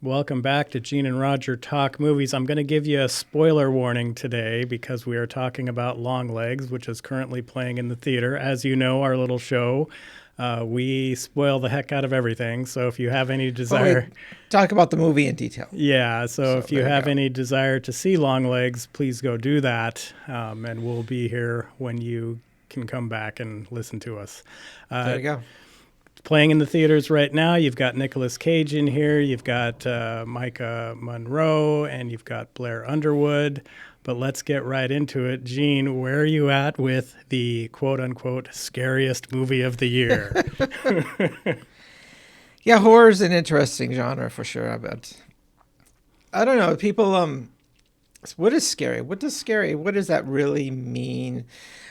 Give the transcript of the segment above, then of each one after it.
Welcome back to Gene and Roger Talk Movies. I'm going to give you a spoiler warning today because we are talking about Longlegs, which is currently playing in the theater. As you know, our little show, we spoil the heck out of everything. So if you have any desire... talk about the movie in detail. Yeah, so if you have any desire to see Longlegs, please go do that. And we'll be here when you can come back and listen to us. There you go. Playing in the theaters right now, you've got Nicolas Cage in here, you've got Maika Munroe, and you've got Blair Underwood. But let's get right into it. Gene, where are you at with the quote-unquote scariest movie of the year? Yeah, horror is an interesting genre for sure, I bet. I don't know, people, what is scary? What does that really mean?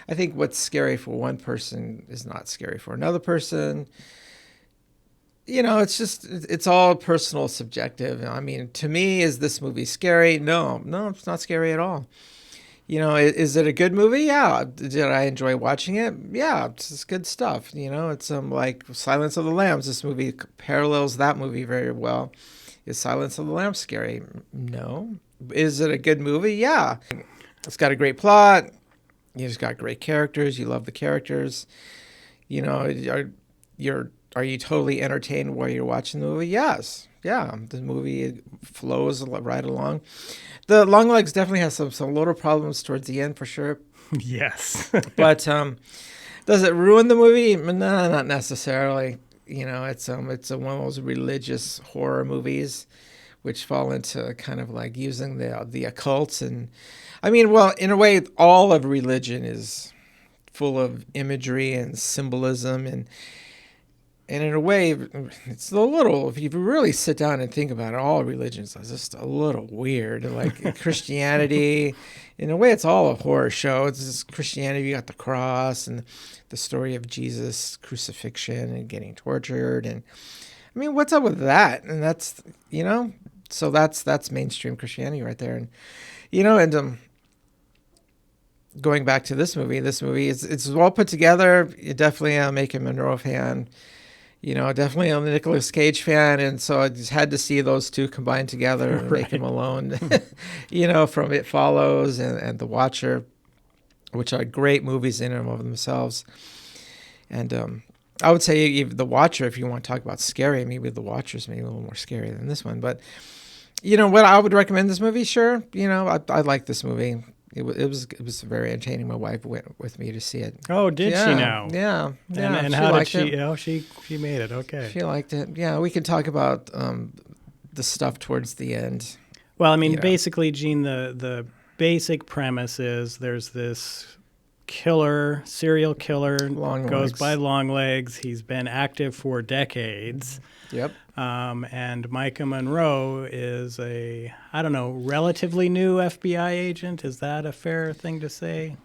I think what's scary for one person is not scary for another person. You know, it's all personal, subjective. I mean, to me, is this movie scary? No, it's not scary at all. You know, is it a good movie? Yeah. Did I enjoy watching it? Yeah, it's good stuff. You know, it's like Silence of the Lambs. This movie parallels that movie very well. Is Silence of the Lambs scary? No. Is it a good movie? Yeah. It's got a great plot. It's got great characters. You love the characters. You know, are you totally entertained while you're watching the movie? Yes. Yeah, the movie flows right along. The Longlegs definitely has some little problems towards the end for sure. Yes. But does it ruin the movie? No, not necessarily. You know, it's one of those religious horror movies which fall into kind of like using the occult. And I mean, well, in a way, all of religion is full of imagery and symbolism, and in a way, it's a little, if you really sit down and think about it, all religions are just a little weird. Like Christianity, in a way, it's all a horror show. It's just Christianity, you got the cross and the story of Jesus' crucifixion and getting tortured. And I mean, what's up with that? And that's, you know, so that's mainstream Christianity right there. And, you know, and going back to this movie, it's well put together. You definitely a Maika Munroe fan. You know, definitely I'm a Nicolas Cage fan, and so I just had to see those two combined together and make him alone. You know, from It Follows and The Watcher, which are great movies in and of themselves. And I would say even The Watcher, if you want to talk about scary, maybe The Watcher's maybe a little more scary than this one. But, you know, what I would recommend this movie, sure. You know, I like this movie. It was very entertaining. My wife went with me to see it. Oh, did she now? Yeah. And how did she? Oh, she made it. Okay. She liked it. Yeah, we can talk about the stuff towards the end. Well, I mean, basically, Gene, the basic premise is there's this serial killer, goes by Longlegs. He's been active for decades. Yep. And Maika Munroe is a, I don't know, relatively new FBI agent. Is that a fair thing to say?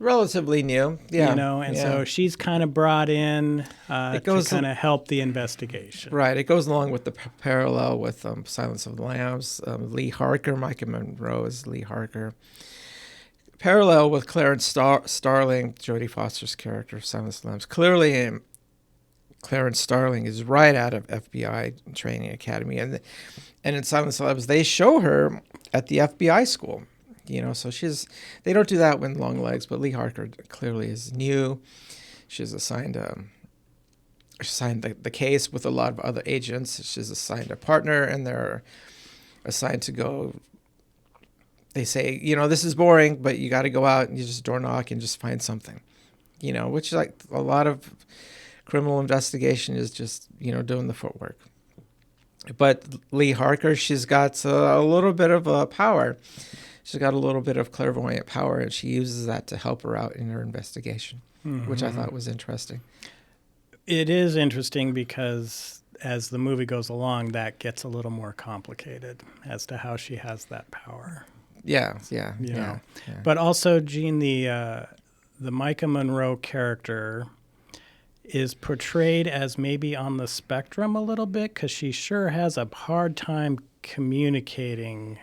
Relatively new, yeah. You know, and so she's kind of brought in to kind of help the investigation. Right. It goes along with the parallel with Silence of the Lambs. Lee Harker, Maika Munroe is Lee Harker. Parallel with Clarence Starling, Jodie Foster's character, Silence of the Lambs. Clearly, Clarence Starling is right out of FBI training academy, and in Silence of the Lambs, they show her at the FBI school. You know, so they don't do that with Longlegs, but Lee Harker clearly is new. She's assigned the case with a lot of other agents. She's assigned a partner, and they're assigned to go. They say, you know, this is boring, but you got to go out and you just door knock and just find something, you know, which like a lot of criminal investigation is just, you know, doing the footwork. But Lee Harker, she's got a little bit of power. She's got a little bit of clairvoyant power, and she uses that to help her out in her investigation, which I thought was interesting. It is interesting because as the movie goes along, that gets a little more complicated as to how she has that power. Yeah. But also, Gene, the Maika Munroe character is portrayed as maybe on the spectrum a little bit because she sure has a hard time communicating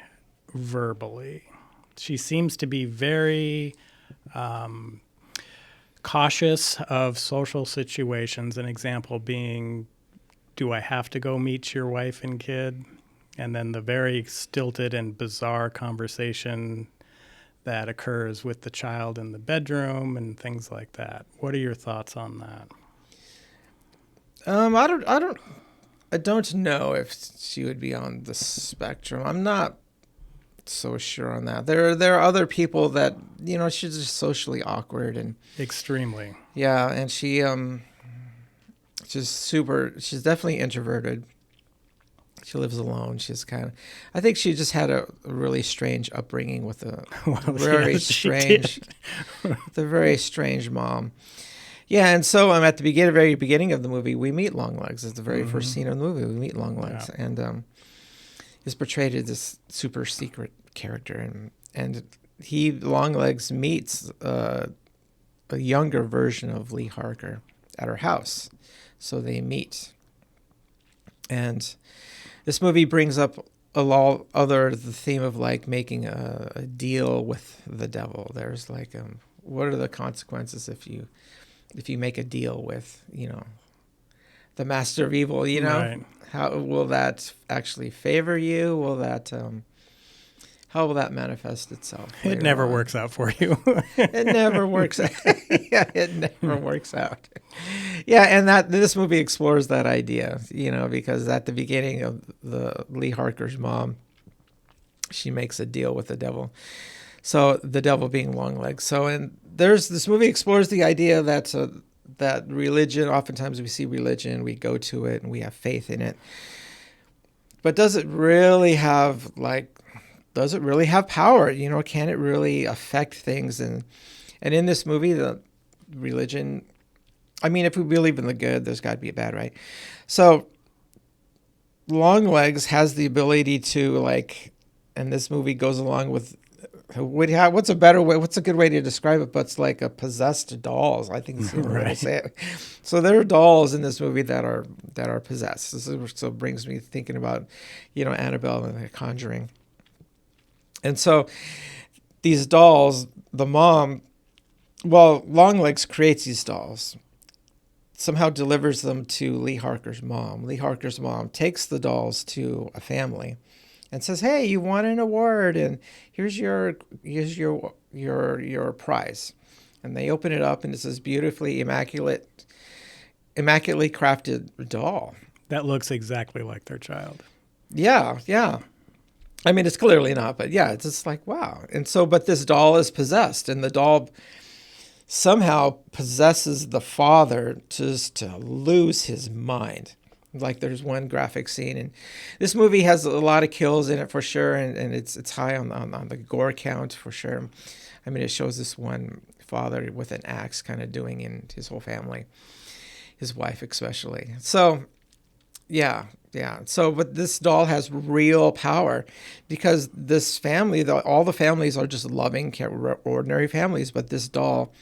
verbally. She seems to be very cautious of social situations, an example being do I have to go meet your wife and kid? And then the very stilted and bizarre conversation that occurs with the child in the bedroom and things like that. What are your thoughts on that? I don't know if she would be on the spectrum. I'm not so sure on that. There are other people that, she's just socially awkward and Extremely. yeah, and she's definitely introverted. She lives alone. I think she just had a really strange upbringing with a very strange mom. Yeah, and so I'm at the very beginning of the movie. We meet Longlegs. It's the very first scene of the movie. We meet Longlegs, and he's portrayed as this super secret character, and Longlegs meets a younger version of Lee Harker at her house, so they meet, and this movie brings up the theme of like making a deal with the devil. There's like, what are the consequences if you make a deal with, the master of evil, Right. How will that actually favor you? How will that manifest itself? It never works out for you. It never works out. Yeah, it never works out. Yeah, and this movie explores that idea, because at the beginning of the Lee Harker's mom, she makes a deal with the devil. So the devil being Longlegs. So, and this movie explores the idea that religion, oftentimes we see religion, we go to it and we have faith in it. But does it really have power? Can it really affect things? And in this movie, the religion, if we believe in the good, there's got to be a bad, right? So Longlegs has the ability to and this movie goes along with, what's a better way? What's a good way to describe it? But it's like a possessed dolls. I think it's the way to say it. So there are dolls in this movie that are possessed. So it brings me thinking about, Annabelle and The Conjuring. And so these dolls, the mom, Longlegs creates these dolls, somehow delivers them to Lee Harker's mom. Lee Harker's mom takes the dolls to a family and says, "Hey, you won an award, and here's your prize." And they open it up, and it's this immaculately crafted doll That looks exactly like their child. Yeah. It's clearly not, but yeah, it's just like, wow. And so, but this doll is possessed, and the doll somehow possesses the father just to lose his mind. Like there's one graphic scene, and this movie has a lot of kills in it for sure, and it's high on the gore count for sure. It shows this one father with an axe kind of doing in his whole family, his wife especially. So, yeah. So, but this doll has real power because this family, all the families are just loving, ordinary families, but this doll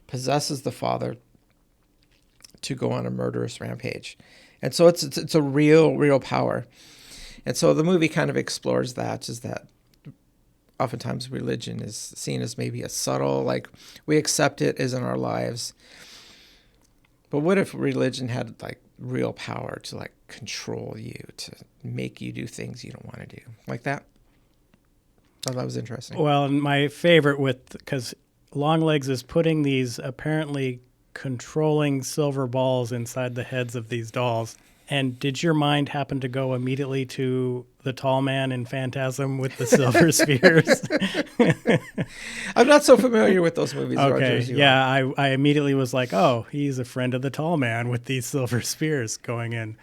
possesses the father to go on a murderous rampage. And so it's a real power. And so the movie kind of explores that, is that oftentimes religion is seen as maybe a subtle, like we accept it as in our lives. But what if religion had real power to control you, to make you do things you don't want to do, like that? I thought that was interesting. Well, my favorite because Longlegs is putting these apparently controlling silver balls inside the heads of these dolls. And did your mind happen to go immediately to the tall man in Phantasm with the silver spheres? I'm not so familiar with those movies, okay, Roger. Yeah, I immediately was like, oh, he's a friend of the tall man with these silver spears going in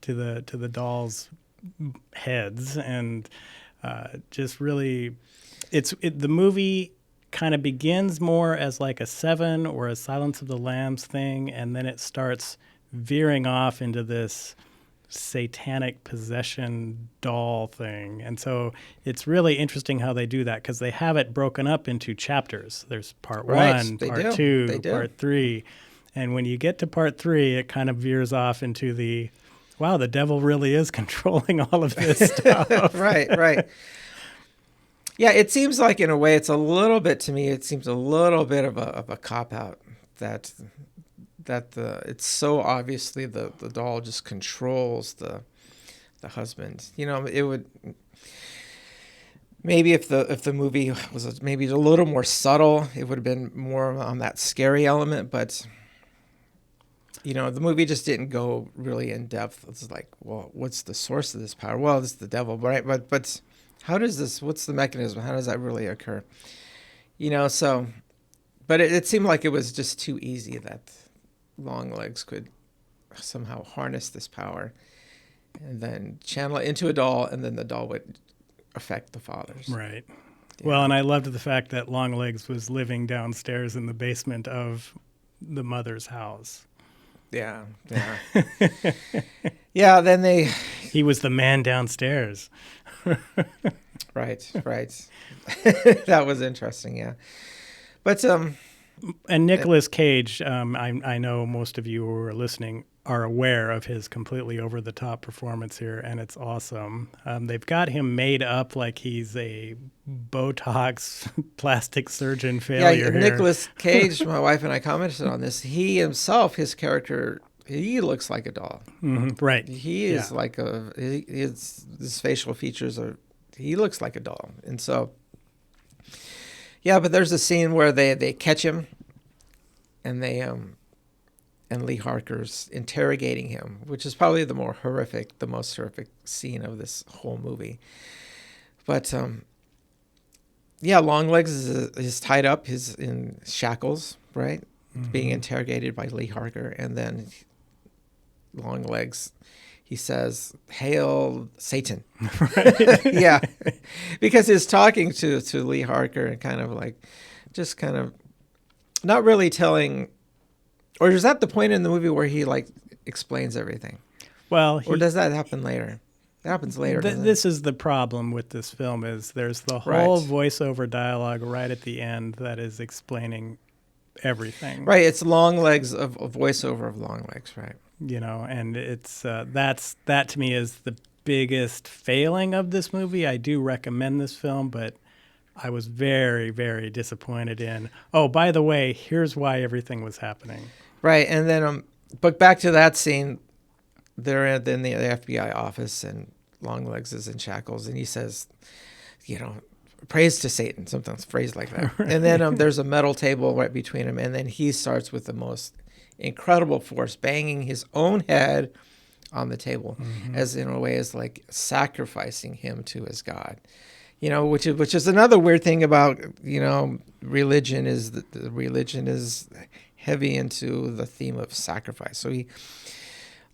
to the dolls' heads. And just really, the movie kind of begins more as like a Seven or a Silence of the Lambs thing, and then it starts veering off into this satanic possession doll thing. And so it's really interesting how they do that, because they have it broken up into chapters. There's part one, part two, part three. And when you get to part three, it kind of veers off into the devil really is controlling all of this stuff. Right. Yeah, it seems like in a way it seems a little bit of a cop-out that that it's so obviously the doll just controls the husband. You know, it would maybe if the movie was maybe a little more subtle, it would have been more on that scary element. But you know, the movie just didn't go really in depth. It's like, well, what's the source of this power? Well, it's the devil, right? But how does this? What's the mechanism? How does that really occur? You know, so. But it seemed like it was just too easy that Longlegs could somehow harness this power and then channel it into a doll, and then the doll would affect the fathers. Right. Yeah. Well, and I loved the fact that Longlegs was living downstairs in the basement of the mother's house. Yeah. Yeah, then he was the man downstairs. Right. That was interesting, yeah. But and Nicolas Cage, I know most of you who are listening are aware of his completely over-the-top performance here, and it's awesome. They've got him made up like he's a Botox plastic surgeon failure. Yeah, Nicolas Cage, my wife and I commented on this. He himself, his character, he looks like a doll. Mm-hmm, right. He is like his facial features he looks like a doll. And so, yeah, but there's a scene where they catch him, and and Lee Harker's interrogating him, which is probably the most horrific scene of this whole movie. But yeah, Longlegs is tied up, he's in shackles, right? Mm-hmm. Being interrogated by Lee Harker, and then Longlegs, he says, "Hail Satan!" Right? Yeah, because he's talking to Lee Harker and kind of not really telling. Or is that the point in the movie where he like explains everything? Well, or does that happen later? It happens later. This is the problem with this film: is there's the whole voiceover dialogue right at the end that is explaining everything. Right, it's Longlegs of a voiceover of Longlegs, right? You know, and it's that to me is the biggest failing of this movie. I do recommend this film, but I was very, very disappointed in. Oh, by the way, here's why everything was happening. Right, and then but back to that scene, they're in the FBI office, and Longlegs is in shackles, and he says, you know, praise to Satan, sometimes phrased like that. Right. And then there's a metal table right between them, and then he starts with the most incredible force, banging his own head on the table, as in a way as like sacrificing him to his God. You know, which is another weird thing about, you know, religion is that the religion is heavy into the theme of sacrifice. So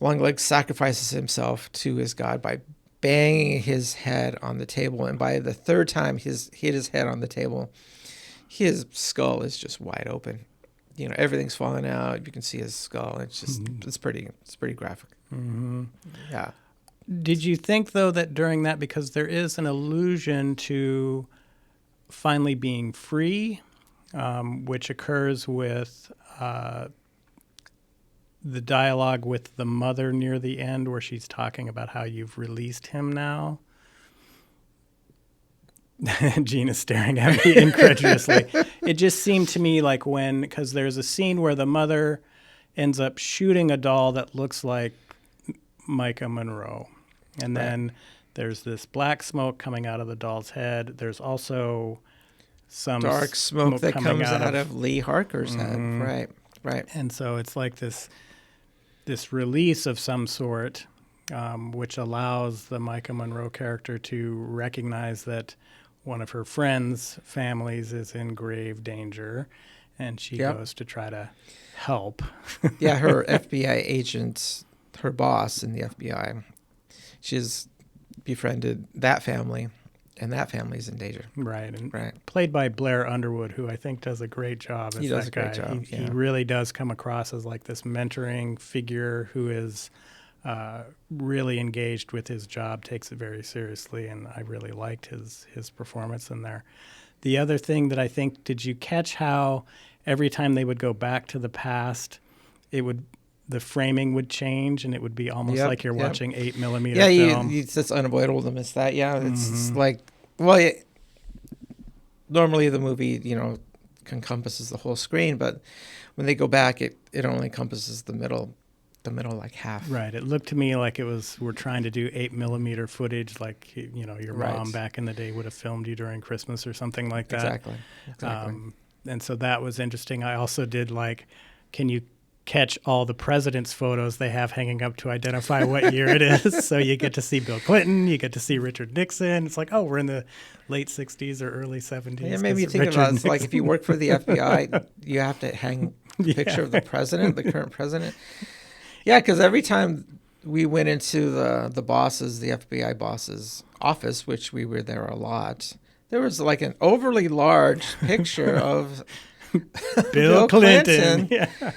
Longlegs sacrifices himself to his God by banging his head on the table, and by the third time hit his head on the table, his skull is just wide open. You know, everything's falling out. You can see his skull. It's just it's pretty graphic. Mm-hmm. Yeah. Did you think, though, that during that, because there is an allusion to finally being free, which occurs with the dialogue with the mother near the end, where she's talking about how you've released him now? Gene is staring at me incredulously. It just seemed to me like because there's a scene where the mother ends up shooting a doll that looks like Maika Munroe. And then there's this black smoke coming out of the doll's head. There's also some dark smoke that comes out of Lee Harker's head. Right. And so it's like this release of some sort, which allows the Maika Munroe character to recognize that one of her friends' families is in grave danger, and she goes to try to help. Yeah, her FBI agent, her boss in the FBI, she's befriended that family, and that family's in danger. Right, and played by Blair Underwood, who I think does a great job as that guy. He really does come across as like this mentoring figure who is really engaged with his job, takes it very seriously, and I really liked his performance in there. The other thing that I think, did you catch how every time they would go back to the past, the framing would change, and it would be almost like you're watching 8mm film? Yeah, it's unavoidable to miss that. Yeah, it's like, well, normally the movie, you know, encompasses the whole screen, but when they go back, it only encompasses the middle like half. Right. It looked to me like we're trying to do 8mm footage, like your mom back in the day would have filmed you during Christmas or something like that. Exactly. And so that was interesting. I also did can you catch all the presidents' photos they have hanging up to identify what year it is? So you get to see Bill Clinton, you get to see Richard Nixon. It's like, oh, we're in the late 60s or early 70s. Yeah, maybe you think about it. It's like if you work for the FBI, you have to hang a picture of the president, the current president. Yeah, because every time we went into the FBI boss's office, which we were there a lot, there was like an overly large picture of Bill Clinton. Yeah.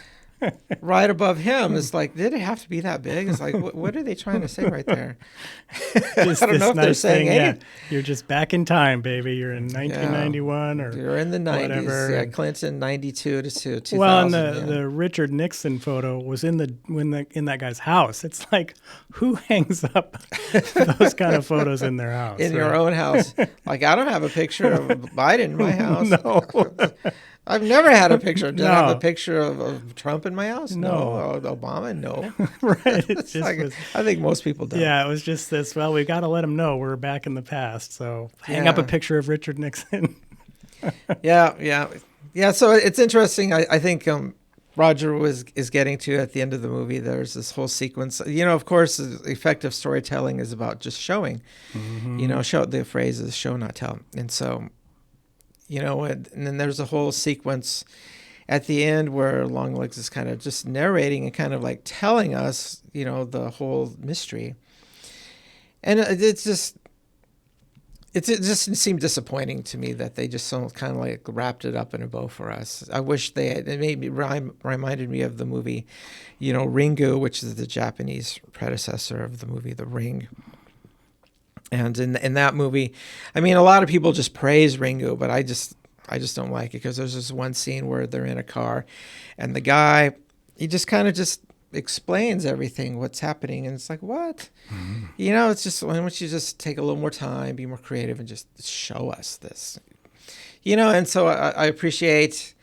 Right above him. It's like, did it have to be that big? It's like, what are they trying to say right there? I don't know if they're saying anything. You're just back in time, baby. You're in 1991 or you're in the 90s. Whatever. Yeah, Clinton 92 to 2000. Well, and the Richard Nixon photo was in that guy's house. It's like, who hangs up those kind of photos in their house? In your own house. Like, I don't have a picture of Biden in my house. No. I've never had a picture. Did I have a picture of Trump in my house? No. Obama? No. Right. It just was, I think most people don't. Yeah, it was just this, well, we got to let them know we're back in the past. So hang up a picture of Richard Nixon. Yeah. So it's interesting. I think Roger is getting to at the end of the movie. There's this whole sequence. Of course, effective storytelling is about just showing. Mm-hmm. Show. The phrase is show, not tell. And so, and then there's a whole sequence at the end where Longlegs is kind of just narrating and kind of like telling us, the whole mystery. And it just seemed disappointing to me that they just so kind of like wrapped it up in a bow for us. I wish reminded me of the movie, Ringu, which is the Japanese predecessor of the movie The Ring. And in that movie, I mean, a lot of people just praise Ringu, but I just don't like it because there's this one scene where they're in a car, and the guy, he just kind of just explains everything, what's happening, and it's like, what? Mm-hmm. It's just, why don't you just take a little more time, be more creative, and just show us this, And so I appreciate,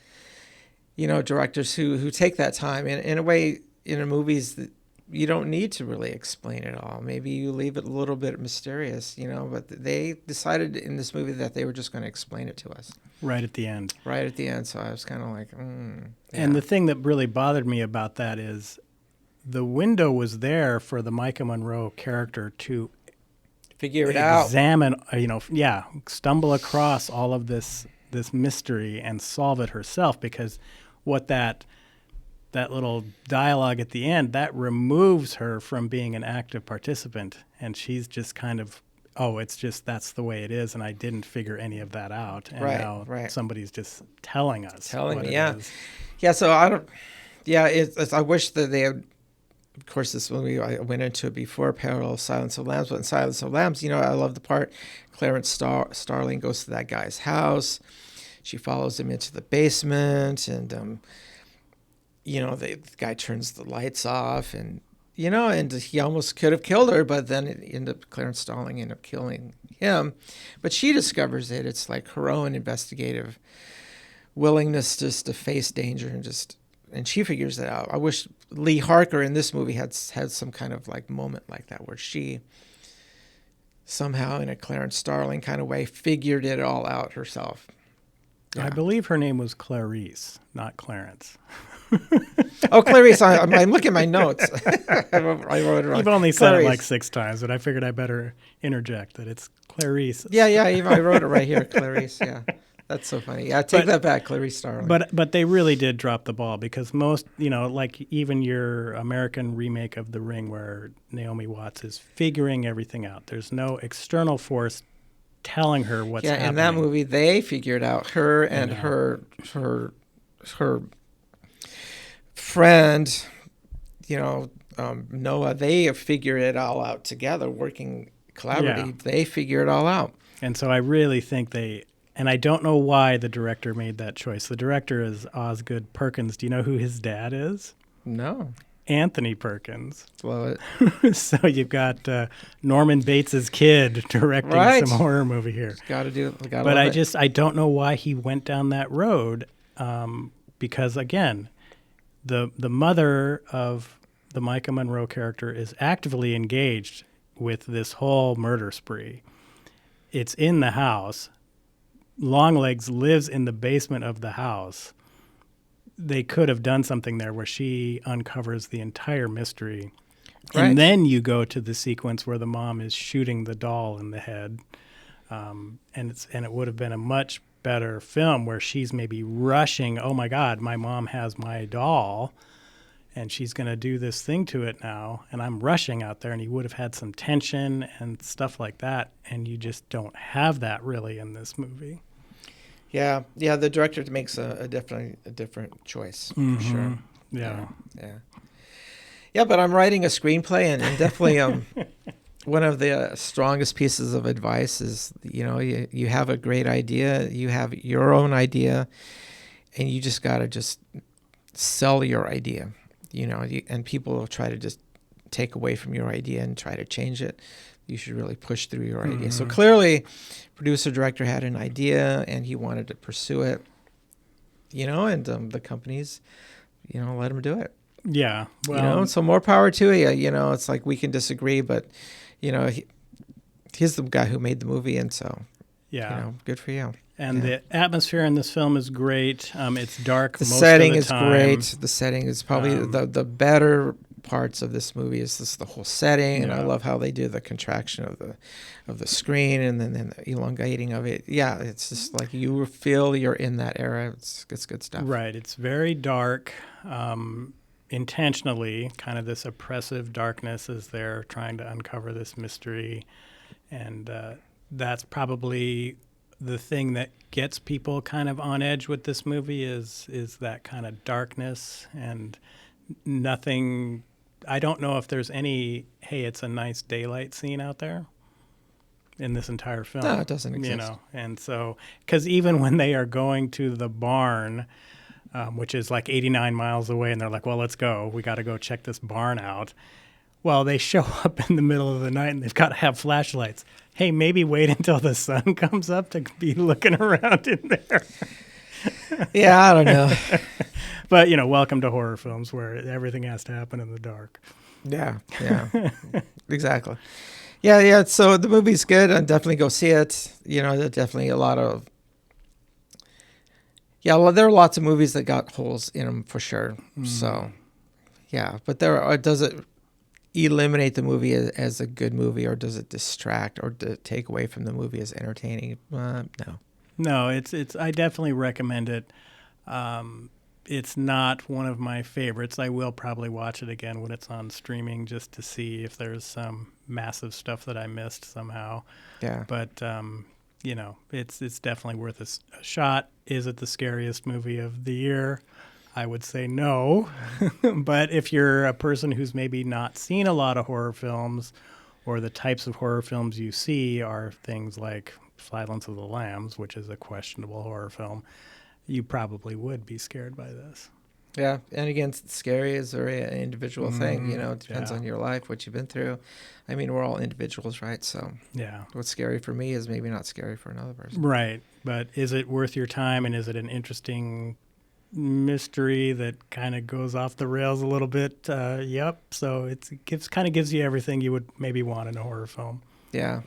directors who take that time, and in a way, in movies that you don't need to really explain it all. Maybe you leave it a little bit mysterious, but they decided in this movie that they were just going to explain it to us. Right at the end. So I was kind of like, yeah. And the thing that really bothered me about that is the window was there for the Maika Munroe character to figure it out. Examine, stumble across all of this mystery and solve it herself, because what that little dialogue at the end, that removes her from being an active participant. And she's just kind of, that's the way it is. And I didn't figure any of that out. And now somebody's just telling us. Yeah. So I wish that they had, of course, this movie, I went into it before, parallel Silence of Lambs, but in Silence of Lambs, I love the part Clarence Starling goes to that guy's house. She follows him into the basement, and, the guy turns the lights off, and he almost could have killed her, but then Clarence Starling ended up killing him. But she discovers it. It's like her own investigative willingness just to face danger and she figures it out. I wish Lee Harker in this movie had some kind of like moment like that where she somehow in a Clarence Starling kind of way figured it all out herself. Yeah. I believe her name was Clarice, not Clarence. Oh, Clarice! I'm looking at my notes. I wrote it wrong. You've only said it like 6 times, but I figured I better interject that it's Clarice. Yeah. I wrote it right here, Clarice. Yeah, that's so funny. Yeah, take that back, Clarice Starling. But they really did drop the ball, because most, like even your American remake of The Ring, where Naomi Watts is figuring everything out. There's no external force telling her what's happening. Yeah, in that movie, they figured out her and her friend, Noah, they have figured it all out together, working collaboratively. Yeah. They figure it all out. And so I really think and I don't know why the director made that choice. The director is Osgood Perkins. Do you know who his dad is? No. Anthony Perkins. Love it. So you've got Norman Bates' kid directing some horror movie here. Got to do it. But I don't know why he went down that road. because again, the mother of the Maika Munroe character is actively engaged with this whole murder spree. It's in the house. Longlegs lives in the basement of the house. They could have done something there where she uncovers the entire mystery. Right. And then you go to the sequence where the mom is shooting the doll in the head. And it would have been a much better film where she's maybe rushing, oh my God, my mom has my doll and she's going to do this thing to it now. And I'm rushing out there, and you would have had some tension and stuff like that. And you just don't have that really in this movie. Yeah. The director makes a different choice for sure. Yeah. Yeah, but I'm writing a screenplay, and definitely one of the strongest pieces of advice is, you have a great idea, you have your own idea, and you just got to just sell your idea, and people will try to just take away from your idea and try to change it. You should really push through your idea. So clearly, producer director had an idea and he wanted to pursue it, and the companies, let him do it. Yeah. Well, so more power to you. It's like we can disagree, but, he's the guy who made the movie. And so, good for you. And the atmosphere in this film is great. It's dark most of the time. The setting is great. The setting is probably the better parts of this movie is the whole setting. And I love how they do the contraction of the screen and then the elongating of it. Yeah, it's just like you feel you're in that era. It's good stuff. Right. It's very dark. Intentionally, kind of this oppressive darkness as they're trying to uncover this mystery. And that's probably the thing that gets people kind of on edge with this movie is that kind of darkness and nothing. I don't know if there's any, hey, it's a nice daylight scene out there in this entire film. No, it doesn't exist. And so, because even when they are going to the barn, which is like 89 miles away, and they're like, well, let's go. We got to go check this barn out. Well, they show up in the middle of the night, and they've got to have flashlights. Hey, maybe wait until the sun comes up to be looking around in there. Yeah, I don't know. But, welcome to horror films where everything has to happen in the dark. Yeah, exactly. Yeah, so the movie's good. I'd definitely go see it. There's definitely a lot of... Yeah, well, there are lots of movies that got holes in them for sure. So, yeah. But does it eliminate the movie as a good movie, or does it distract or take away from the movie as entertaining? No, it's. I definitely recommend it. It's not one of my favorites. I will probably watch it again when it's on streaming just to see if there's some massive stuff that I missed somehow. Yeah. But it's definitely worth a shot. Is it the scariest movie of the year? I would say no. But if you're a person who's maybe not seen a lot of horror films, or the types of horror films you see are things like Silence of the Lambs, which is a questionable horror film, you probably would be scared by this. Yeah, and again, scary is a very individual thing. It depends on your life, what you've been through. I mean, we're all individuals, right? So what's scary for me is maybe not scary for another person. Right, but is it worth your time, and is it an interesting mystery that kind of goes off the rails a little bit? Yep. So it gives you everything you would maybe want in a horror film. Yeah.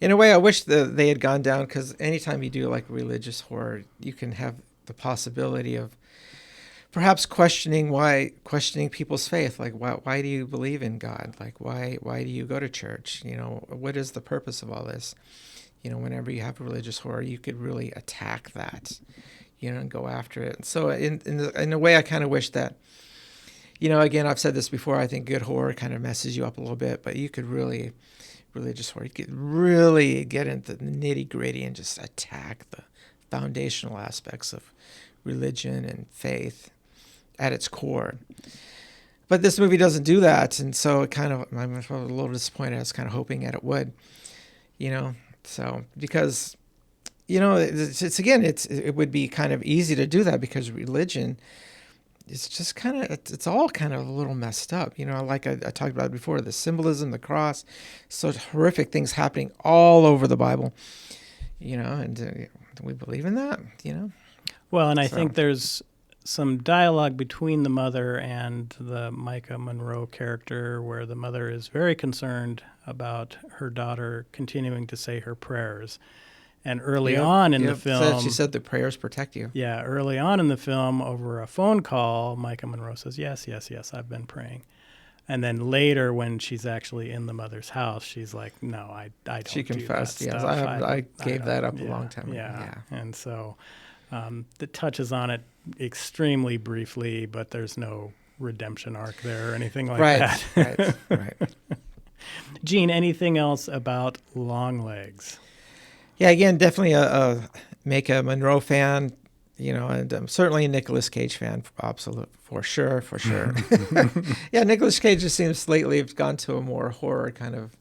In a way, I wish they had gone down, because anytime you do like religious horror, you can have the possibility of perhaps questioning people's faith. Like, why do you believe in God? Like, why do you go to church? What is the purpose of all this? Whenever you have religious horror, you could really attack that, and go after it. And so in a way, I kind of wish that, again, I've said this before, I think good horror kind of messes you up a little bit, but you could really, religious horror, you could really get into the nitty gritty and just attack the foundational aspects of religion and faith at its core. But this movie doesn't do that, and so I'm a little disappointed. I was kind of hoping that it would, so because, it would be kind of easy to do that, because religion is just it's all kind of a little messed up, like I talked about before, the symbolism, the cross, so horrific things happening all over the Bible, and do we believe in that, Well, and I So, think there's some dialogue between the mother and the Maika Munroe character where the mother is very concerned about her daughter continuing to say her prayers. And early on in the film, she said the prayers protect you. yeah, early on in the film, over a phone call, Maika Munroe says, yes, yes, yes, I've been praying. And then later, when she's actually in the mother's house, she's like, no, I don't She confessed, do that yes. stuff. I gave that up a yeah, long time ago. Yeah. And so it touches on it extremely briefly, but there's no redemption arc there or anything like that. Right. Gene, anything else about Longlegs? Yeah, again, definitely a Maika Munroe fan, and certainly a Nicolas Cage fan, absolute for sure. Yeah, Nicolas Cage just seems lately have gone to a more horror kind of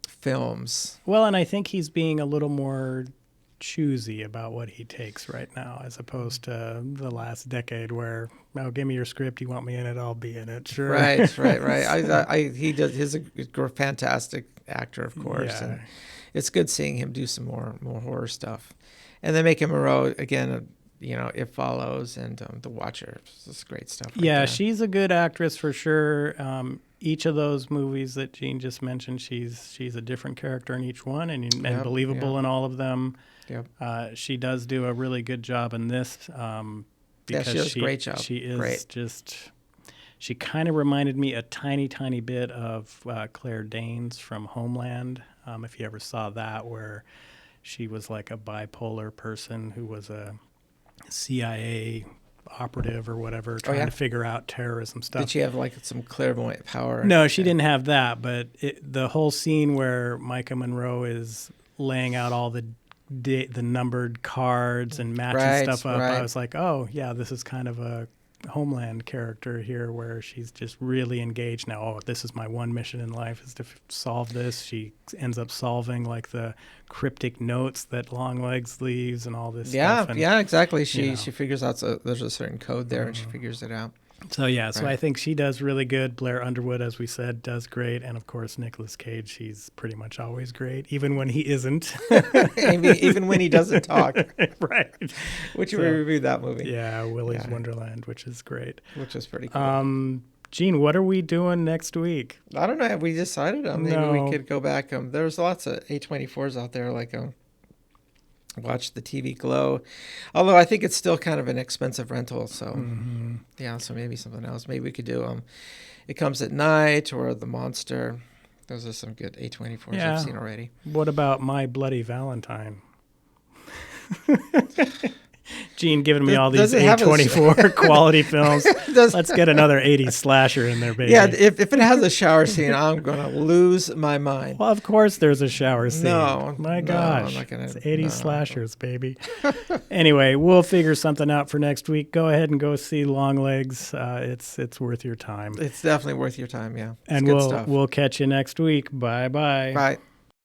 films. Well, and I think he's being a little more choosy about what he takes right now, as opposed to the last decade where, oh, give me your script, you want me in it, I'll be in it. Sure. Right. He's a fantastic actor, of course, Yeah. and it's good seeing him do some more horror stuff. And then Maika Munroe again, It Follows and The Watcher. This is great stuff. Yeah, she's a good actress for sure. Each of those movies that Gene just mentioned, she's a different character in each one, and believable in all of them. Yep. She does do a really good job in this. Because she does a great job. She is great. She kind of reminded me a tiny, tiny bit of Claire Danes from Homeland. If you ever saw that, where she was like a bipolar person who was a CIA operative or whatever, trying to figure out terrorism stuff. Did she have like some clairvoyant power? No, she didn't have that, but the whole scene where Maika Munroe is laying out all the numbered cards and matching stuff up, I was like, oh, yeah, this is kind of a Homeland character here where she's just really engaged now. Oh, this is my one mission in life is to solve this. She ends up solving like the cryptic notes that Longlegs leaves and all this stuff. And, yeah, exactly. She figures out there's a certain code there and she figures it out. So, yeah, so I think she does really good. Blair Underwood, as we said, does great. And, of course, Nicolas Cage, he's pretty much always great, even when he isn't. Even when he doesn't talk. Right. We reviewed that movie. Yeah, Willy's Wonderland, which is great. Which is pretty cool. Gene, what are we doing next week? I don't know. Have we decided? Maybe we could go back. There's lots of A24s out there, like watch the TV Glow, although I think it's still kind of an expensive rental. So so maybe something else. Maybe we could do It Comes at Night or The Monster. Those are some good A24s I've seen already. What about My Bloody Valentine? Gene giving me all these A24 quality films. Let's get another 80s slasher in there, baby. Yeah, if it has a shower scene, I'm going to lose my mind. Well, of course there's a shower scene. My gosh. I'm not gonna, it's 80s slashers, baby. Anyway, we'll figure something out for next week. Go ahead and go see Longlegs. It's worth your time. It's definitely worth your time, yeah. And we'll catch you next week. Bye-bye. Bye.